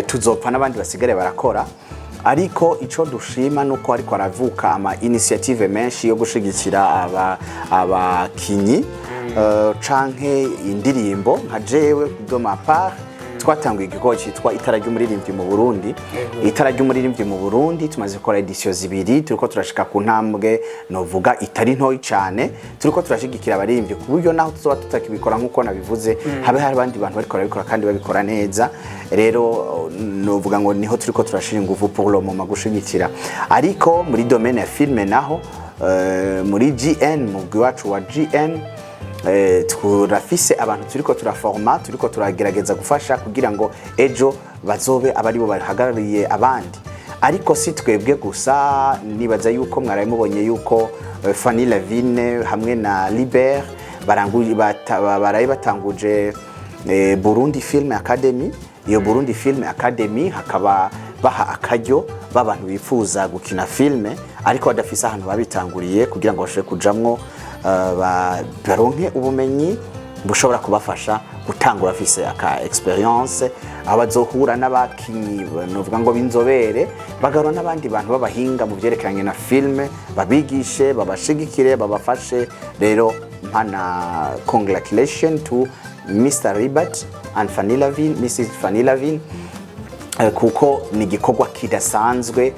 tuzopfa n'abandi basigare barakora ariko ico dushima nuko ariko aravuka ama initiative menshi yo gushigikira abakinyi canke indirimbo nka jewe do ma part twatanguye igikorwa cyitwa itara ry'umuririmbyi mu Burundi itara ry'umuririmbyi mu Burundi tumaze gukora edition zibiri turiko turashika ku ntambwe novuga itari ntoyi cyane turiko turashigikira abaririmbyi ku buryo naho tuzoba tutakibikora nkuko nabivuze habe hari abandi bantu bariko barabikora kandi babikora neza rero novuga ngo niho turiko turashira ingufu pour le moment gushigikira ariko muri domaine ya filme naho muri GN mu gwacu wa GN turafise abantu turiko turaforma turiko turagerageza gufasha kugira ngo ejo bazobe abari bo bahagarariye abandi ariko si twebwe gusa nibaza yuko mwaraye mubonye yuko Fanny Lavine hamwe na Liber baraye batanguje Burundi Film Academy iyo Burundi Film Academy hakaba baha akaryo babantu bifuza gukina filme ariko badafise ahantu babitanguriye kugira ngo bashobore kujamwo baronke ubumenyi bushobora kubafasha gutangura afise aka experience abazohura n'abakinyi novuga ngo binzobere bagaro n'abandi bantu babahinga mu byerekanye na filme babigishe babashigikire babafashe rero mpana congratulations to Mr. Ribat and Fanny Lavine Mrs. Fanny Lavine kuko ni gikorwa kidasanzwe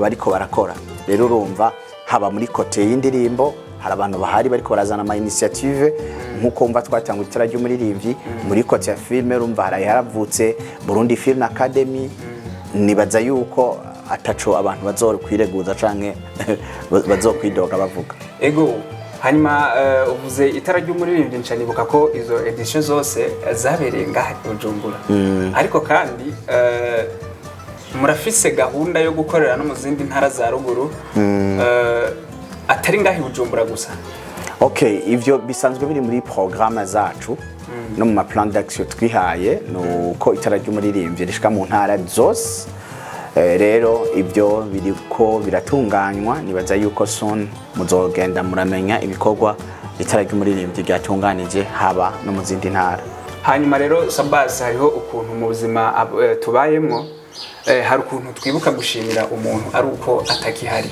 bariko barakora rero urumva haba muri kote y'indirimbo hari abantu bahari bariko barazana ama initiative nkuko umva twatanga itara ry'umuririmbyi muri kote ya filme urumva haravutse Burundi Film Academy nibaza yuko ataco abantu bazokwireguza canke bazokwidoga bavuga ego hanyuma uvuze itara ry'umuririmbyi ncanibuka ko izo edition zose zabereye ngaha Bujumbura ariko kandi murafise gahunda yo gukorera no mu zindi ntara za ruguru atari ngahi Bujumbura gusa? Okay, ivyo bisanzwe biri muri programme zacu no mu plan d'action twihaye nuko itara ry'umuririmbyi rishika mu ntara zose. Rero ibyo biriko biratunganywa, nibaza yuko soon muzogenda muramenya ibikorwa itara ry'umuririmbyi ryatunganije haba no mu zindi ntara. Hanyuma rero Sabbas, hariho ukuntu mu buzima tubayemwo hari ukuntu twibuka gushimira umuntu ari uko atakihari.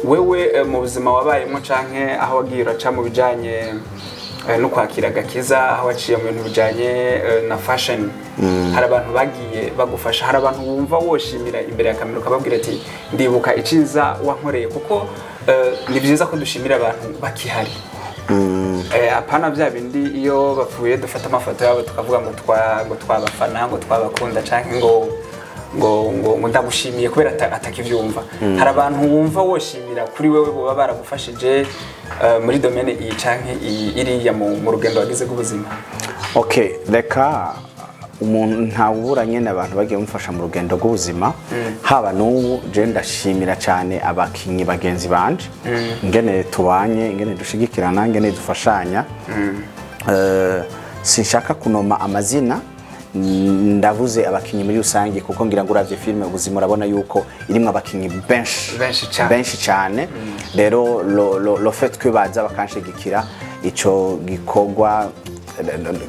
Wewe mu buzima wabayemwo canke aho wagiye uraca mu bijanye no kwakira gakiza, aho waciye mu bintu bijanye na fashion, hari abantu bagiye bagufasha, hari abantu wumva woshimira imbere ya kamera ukababwira ati ndibuka iciza wankoreye, kuko ni byiza ko dushimira abantu bakihari. Apana bya bindi iyo bapfuye dufata amafoto yabo tukavuga ngo twabafana, ngo twabakunda canke ngo ndagushimiye kubera atakivyumva. Hari abantu wumva woshimira kuri wewe bo baragufashije muri domaine iyi canke iriya mu rugendo wagize rw'ubuzima? Okay, reka umuntu ntawubura nyene abantu bagiye mufasha mu rugendo rw'ubuzima. Haba n'ubu je ndashimira cyane abakinyi bagenzi banje, ingene tubanye, ingene dushigikirana, ingene dufashanya. Sinshaka kunoma amazina, ndavuze abakinyi muri rusange kuko ngira ngo uravye filme Ubuzima urabona yuko irimwe abakinyi benshi cyane. Rero lo fait que baza bakanshigikira ico gikorwa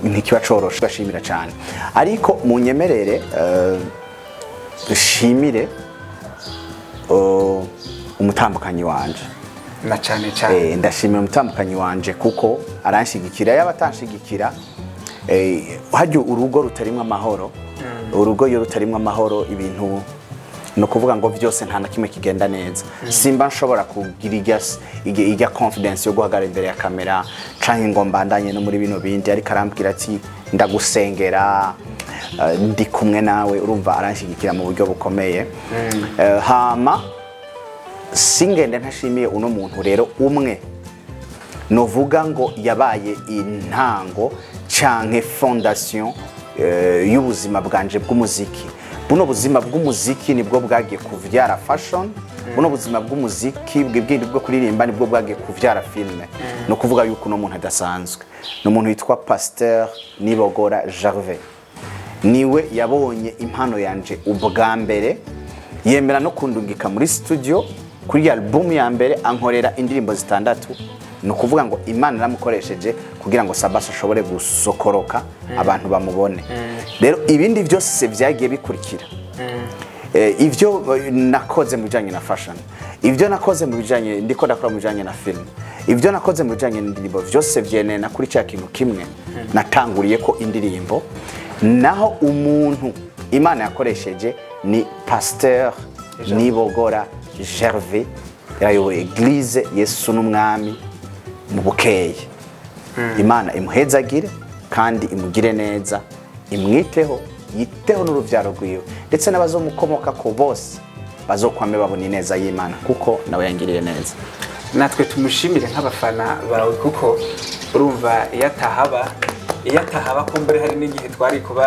ntikiba coroshe, bashimira cyane. Ariko mu nyemerere dushimire umutambukanyi wanje na cyane ndashimira umutambukanyi wanje kuko aranshigikira. Yabatanshigikira hajya urugo rutarimwe amahoro, urugo yo rutarimwe amahoro, ibintu no kuvuga ngo byose nta na kimwe kigenda neza. Simba nshobora kugira ijya confidence yo guhagarara imbere ya kamera canke ngo mbandanye no muri bino bindi, ariko arambwira ati ndagusengera, ndi kumwe nawe. Urumva aranshigikira mu buryo bukomeye. Hama singende ntashimiye uno muntu rero umwe novuga ngo yabaye intango canke fondation y'ubuzima bwanje bw'umuziki. Buno buzima bw'umuziki nibwo bwagiye kuvyara fashion, buno buzima bw'umuziki bw'ibwindi bwo kuririmba nibwo bwagiye kuvyara filme. No kuvuga yuko no muntu adasanzwe, no muntu witwa Pasteur Nibogora Gervais, niwe yabonye impano yanje ubwa mbere, yemera no kundungika muri studio kuri album ya mbere, ankorera indirimbo 6. No kuvuga ngo Imana namukoresheje kugira ngo Sabbas ashobore gusokoroka abantu bamubone. Rero ibindi byose byagiye bikurikira. Ivyo nakoze mu bijanye na fashion, ivyo nakoze mu bijanye ndiko ndakora mu bijanye na film, ivyo nakoze mu bijanye n'indirimbo, byose vyenena kuri cya kintu kimwe. Natanguriye ko indirimbo, naho umuntu Imana yakoresheje ni Pasteur Nibogora Gervais, yayoboye Eglise Yesu n'Umwami mu Bukeye. Imana imuhezagire kandi imugire neza, imwiteho, yiteho n'uruvyaro rwiwe, ndetse n'abazomukomoka ko bose bazokwame babona ineza y'Imana kuko nawe yangiriye neza. Natwe tumushimire nk'abafana bawe kuko urumva iyo atahaba ko mbere hari n'igihe twari kuba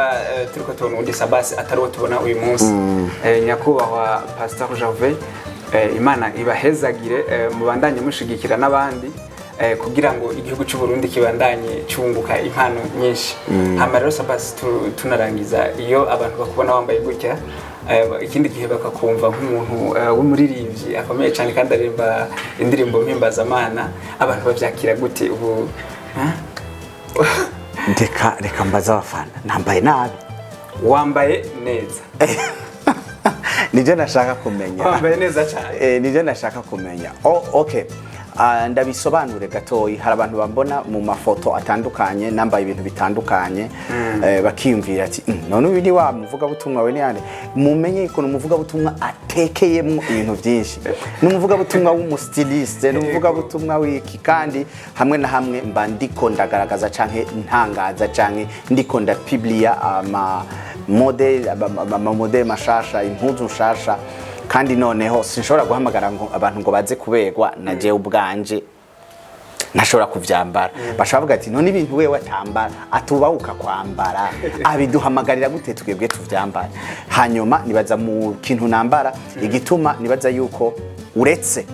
turiko tubona undi Sabbas atari wo tubona uyu munsi. Nyakubahwa Pasteur Gervais, Imana ibahezagire, mubandanye mushigikira n'abandi kugira ngo igihugu cy'u Burundi kibandanye cyunguka impano nyinshi. Hama rero Sabbas, tunarangiza, iyo abantu bakubona wambaye gutya, ikindi gihe bakakumva nk'umuntu w'umuririmbyi akomeye cyane kandi aririmba indirimbo mpimbazamana, abantu bavyakira gute ubu? Reka mbaza abafana, nambaye nabi? Wambaye neza. Nivyo nashaka kumenya. Wambaye neza cyane. Nivyo nashaka kumenya. Okay. Ndabisobanure gatoyi. Hari abantu bambona mu mafoto atandukanye nambaye ibintu bitandukanye, bakiyumvira ati none uyu ni wa muvuga butumwa we niyande. Mumenye ikono muvuga butumwa atekeyemo ibintu byinshi. Numuvuga butumwa w'umustiliste, numuvuga butumwa wiki, kandi hamwe na hamwe mba ndiko ndagaragaza canke ntangaza canke ndiko ndapiblia model mashasha, impuzu nshasha, kandi noneho sinshobora guhamagara ngo abantu ngo baze kuberwa na je ubwanje ntashobora kuvyambara bashavuga ati none ibintu wewe atambara atubahuka kwambara abiduhamagarira gute twebwe tuvyambara hanyuma nibaza mu kintu nambara igituma nibaza yuko uretse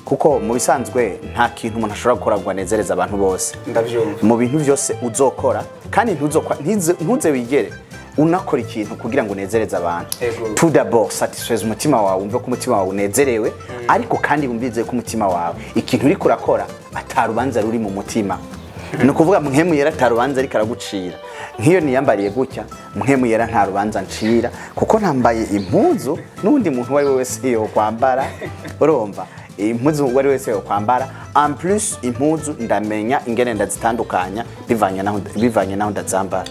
kuko mu bisanzwe nta kintu umuntu ashobora gukora ngo anezereze abantu bose ndavyumva mu bintu byose uzokora kandi ntuze wigere unakora ikintu kugira ngo unezereze abantu tout d'abord satisfaise umutima wawe umve ko umutima wawe unezerewe ariko kandi wumvize ko umutima wawe ikintu uri kurakora atarubanza ruri mu mutima no kuvuga mpemu yera atarubanza ari karagucira nk'iyo niyambariye gutya mpemu yera nta rubanza ncira kuko ntambaye impuzu n'undi muntu wari wese yo kwambara urumva impuzu wari wese yo kwambara en plus impuzu ndamenya ingene ndazitandukanya bivanye naho ndazambara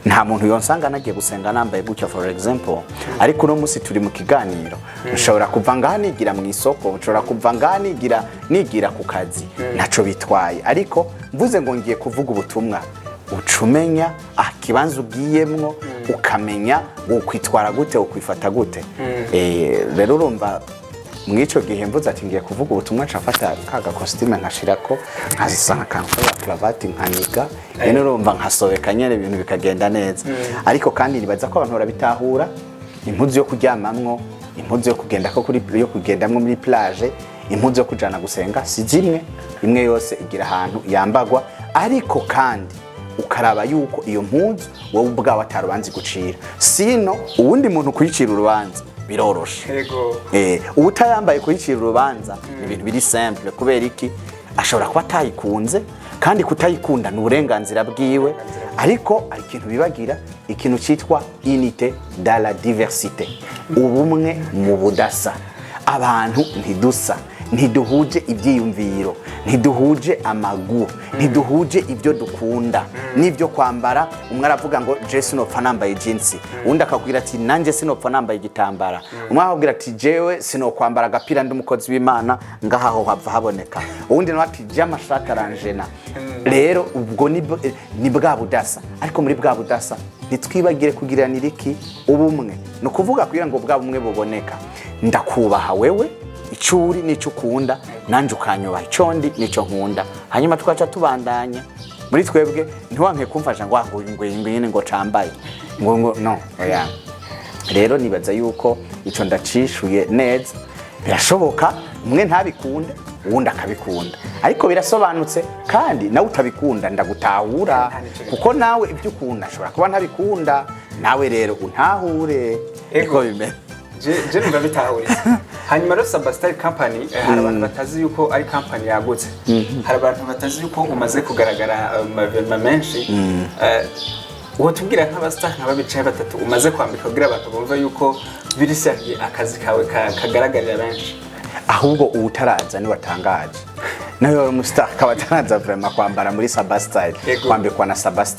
nta muntu yonsanga nagiye gusenga nambaye gutya for example ariko no musi turi mu kiganiro ushobora kuva ngani mu isoko ushobora kuva ngani nigira ku kazi naco bitwaye ariko mvuze ngo ngiye kuvuga ubutumwa ucumenya kibanza ugiyemwo ukamenya ukwitwara gute ukwifata gute rero urumva mwico gihe mvuze ati ngiye kuvuga ubutumwa nshafata kaga costume nkashirako nkazisana kankora cravate nkaniga yene urumva nkasobeka nyene ibintu bikagenda neza ariko kandi nibaza ko abantu barabitahura impuzu yo kuryamamwo impuzu yo kugenda ko kuri yo kugendamwo muri plage impuzu yo kujana gusenga si zimwe imwe yose igira ahantu yambagwa ariko kandi ukaraba yuko iyo mpuzu wowe ubwawe atarubanzi gucira sino uwundi muntu kuyicira urubanza biroroshe ubutayambaye kuyicira urubanza ibintu biri simple kubera iki ashobora kuba atayikunze kandi kutayikunda ni uburenganzira bwiwe ariko ari ikintu bibagira ikintu cyitwa unité dans la diversité ubumwe mu budasa abantu ntidusa ntiduhuje ibyiyumviro ntiduhuje amaguru ntiduhuje ibyo dukunda n'ibyo kwambara umwe aravuga ngo je sinopfa nambaye jeans undi akakubwira ati nanje sinopfa nambaye igitambara umwe akakubwira ati jewe sinokwambara agapira ndi umukozi w'Imana ngaho hava haboneka undi nawe ati je amashaka aranjena rero ubwo ni bwa budasa ariko muri bwa budasa nitwibagire kugiranira iki ubumwe no kuvuga kugira ngo bwa bumwe buboneka ndakubaha wewe icuri nico ukunda nanje ukanyubaha icondi nico nkunda hanyuma twaca tubandanya muri twebwe ntiwanke kumfasha ngo ngwingwine ngo cambaye ngo no oya rero nibaza yuko ico ndacishuye neza birashoboka umwe ntabikunda uwundi akabikunda ariko birasobanutse kandi nawe utabikunda ndagutahura kuko nawe ibyo ukunda ashobora kuba ntabikunda nawe rero untahure ego bimeze je numva bitahure hanyuma rero Sabbas company hari abantu batazi yuko ari company yagutse hari abantu batazi yuko umaze kugaragara mu menshi uwo tubwira nk'abastar nk'ababicaye batatu umaze kwambika kugira abantu bumva yuko biri seriye akazi kawe kagaragarira benshi ahubwo ubutaraza ni watangaje nayo umustar kabatanaza vraiment kwambara muri Sabbas kwambikwa na Sabbas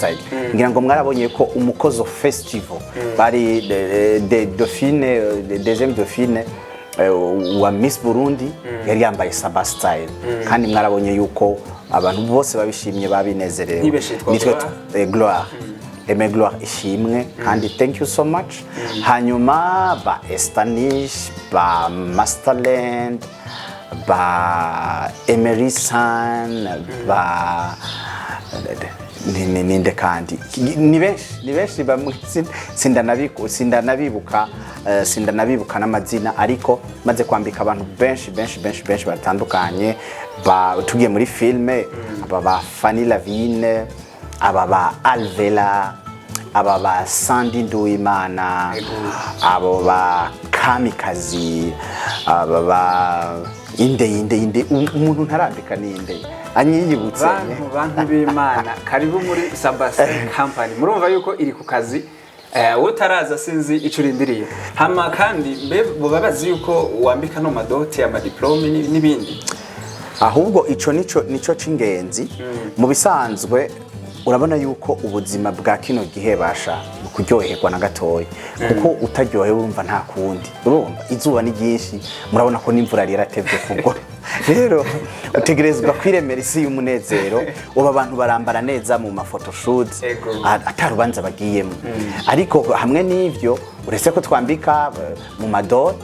ngira ngo mwarabonye ko umukozo festival bari de Dauphine deuxième Dauphine wa Miss Burundi yari yambaye Sabbas kandi mwarabonye yuko abantu bose babishimye babinezerewe nitwe gloire Aime Gloire ishimwe kandi thank you so much hanyuma ba Estanish ba Masterland ba Emerson ba ninde kandi ni benshi sindanabibuka n'amazina ariko maze kwambika abantu benshi batandukanye ba tugiye muri filme aba ba Fanny Lavine aba ba Alvela aba ba Sandy Nduwimana abo ba Kamikazi aba ba inde umuntu ntarambika ninde anyiyibutse bantu b'Imana karibu muri Sabbas company murumva yuko iri ku kazi utaraza sinzi icurindiriye hama kandi bo babazi yuko wambika no madoti ya diplome n'ibindi ahubwo ico nico cingenzi mu bisanzwe urabona yuko ubuzima bwa kino gihe basha kuryoherwa na gatoyi kuko utaryohewe urumva nta kundi urumva izuba ni ryinshi murabona ko n'imvura yaratevye fugo rero utegerezwa kwiremera isi y'umunezero uba abantu barambara neza mu maphotoshoot atarubanza bagiyemo ariko hamwe n'ivyo uretse ko twambika mu madot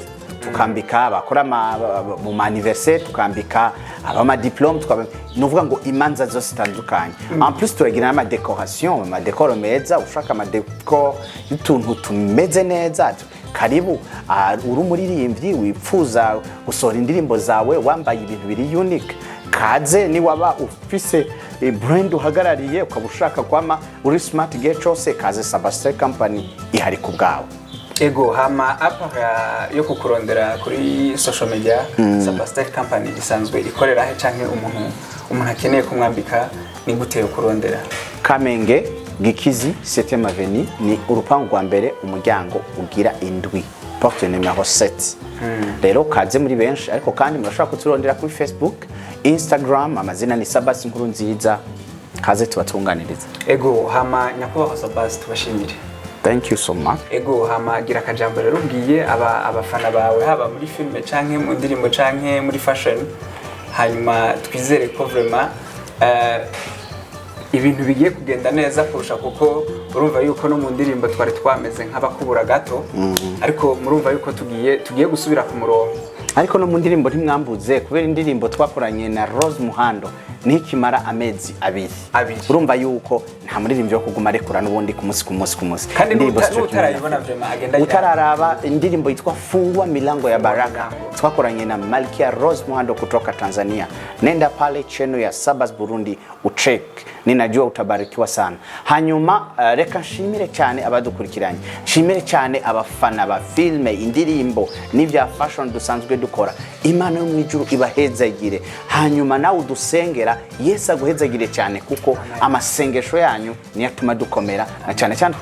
tukambika bakora mu anniversaire tukambika abama diplôme nuvuga ngo imanza zose zitandukanye en plus turagira ama décoration ama décor meza ushaka ama décor y'utuntu tumeze neza karibu uri umuririmbyi wipfuza gusohora indirimbo zawe wambaye ibintu biri unique kaze ni waba ufise brand uhagarariye ukaba ushaka kwama uri smart gihe cyose kaze Sabbas company ihari ku bwawe. Ego hama apa yo kukurondera kuri social media Sabbas company isanzwe ikorera he canke umuntu akeneye kumwambika ni gute yo kurondera? Kamenge Gikizi 7e avenue ni urupangu rwa mbere umuryango ugira indwi porte numero 7. Rero kaze muri benshi ariko kandi murashaka kuturondera kuri Facebook, Instagram amazina ni Sabbas inkuru nziza kaze tubatunganiriza. Ego hama nyakubahwa Sabbas tubashimire. Thank you so much. Ego hama gira akajambo rero ubwiye abafana bawe haba muri filme canke mu ndirimbo canke muri fashion hanyuma twizere ko vraiment ibintu bigiye kugenda neza kurusha kuko urumva yuko no mu ndirimbo twari twameze nk'abakubura gato ariko murumva yuko tugiye gusubira ku murongo ariko no mu ndirimbo ntimwambuze kubera indirimbo twakoranye na Rose Muhando nikimara amezi abiri urumva yuko nta muririmbyi wo kuguma rekura n'ubundi ku munsi kandi utarayibona vraiment agenda utararaba indirimbo yitwa Fungua Milango ya Baraka twakoranye na Malkia Rose Muhando kutoka Tanzania. Nenda pale channel ya Sabbas Burundi ucheck ninajua utabarikiwa sana. Hanyuma reka nshimire cyane abadukurikiranye, nshimire cyane abafana ba filme indirimbo n'ivya fashion dusanzwe dukora. Imana yo mwijuru ibahezagire, hanyuma nawe udusengera Yesu aguhezagire cyane kuko amasengesho yanyu niyo atuma dukomera na cyane cyane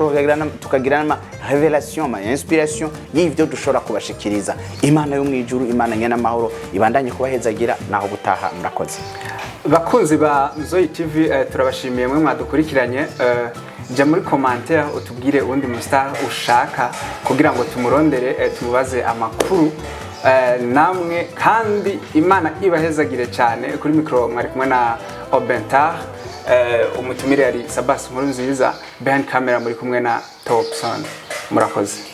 tukagira ama revelation ama inspiration y'ivyo dushobora kubashikiriza. Imana yo mwijuru, Imana nyana mahoro ibandanye kubahezagira naho gutaha murakoze. Bakunzi ba Nzoyi TV turabashimiye mwe mwadukurikiranye jya muri commentaire utubwire undi mustar ushaka kugira ngo tumurondere tumubaze amakuru namwe kandi Imana ibahezagire cyane. Kuri micro mwari kumwe na Obentar umutumire yari Sabbas inkuru nziza, behind camera muri kumwe na Topson. Murakoze.